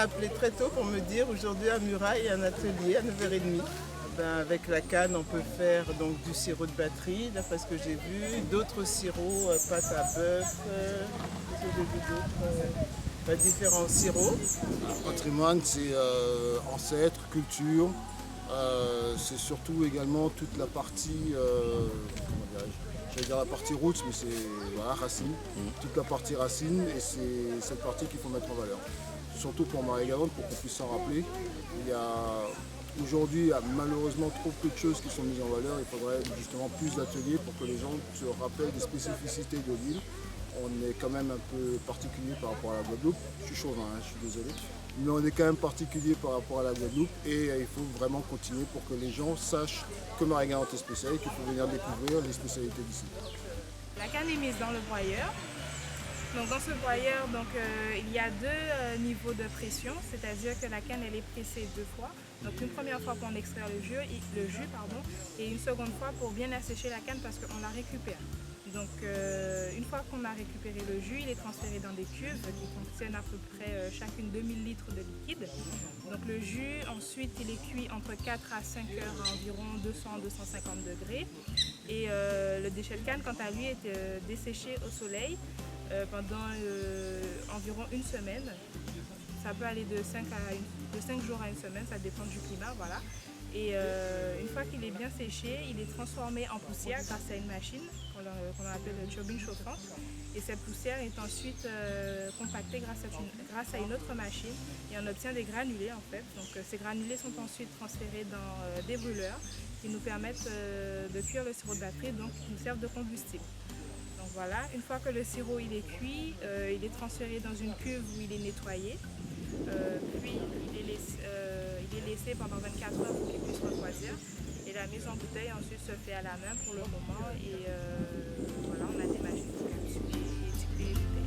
appelé très tôt pour me dire aujourd'hui à Murat il y a un atelier à 9h30. Avec la canne, on peut faire donc, du sirop de batterie, d'après ce que j'ai vu, d'autres sirops, pâte à bœuf, qu'est-ce que j'ai vu d'autres, différents sirops. Patrimoine, c'est ancêtre, culture, c'est surtout également toute la partie, comment dirais-je, j'allais dire la partie roots, mais c'est voilà, racine, toute la partie racine, et c'est cette partie qu'il faut mettre en valeur. Surtout pour Marie-Galante, pour qu'on puisse s'en rappeler. Aujourd'hui, il y a malheureusement trop peu de choses qui sont mises en valeur. Il faudrait justement plus d'ateliers pour que les gens se rappellent des spécificités de l'île. On est quand même un peu particulier par rapport à la Guadeloupe. Je suis chauvin, je suis désolé. Mais on est quand même particulier par rapport à la Guadeloupe et il faut vraiment continuer pour que les gens sachent que Marie-Galante est spéciale et qu'il faut venir découvrir les spécialités d'ici. La canne est mise dans le broyeur. Donc dans ce broyeur, il y a deux niveaux de pression, c'est-à-dire que la canne elle est pressée deux fois. Donc une première fois pour en extraire le jus, et une seconde fois pour bien assécher la canne parce qu'on la récupère. Donc une fois qu'on a récupéré le jus, il est transféré dans des cuves qui contiennent à peu près chacune 2000 litres de liquide. Donc le jus, ensuite il est cuit entre 4 à 5 heures à environ 200-250 degrés. Et le déchet de canne, quant à lui, est desséché au soleil pendant environ une semaine. Ça peut aller de 5 jours à une semaine, ça dépend du climat, voilà. Et une fois qu'il est bien séché, il est transformé en poussière grâce à une machine qu'on appelle le turbine chauffante. Et cette poussière est ensuite compactée grâce à une autre machine et on obtient des granulés en fait. Donc ces granulés sont ensuite transférés dans des brûleurs qui nous permettent de cuire le sirop de batterie, donc qui nous servent de combustible. Donc voilà, une fois que le sirop il est cuit, il est transféré dans une cuve où il est nettoyé. Puis il est laissé pendant 24 heures pour qu'il puisse refroidir. Et la mise en bouteille ensuite se fait à la main pour le moment. Et voilà, on a des machines pour étiqueter les bouteilles.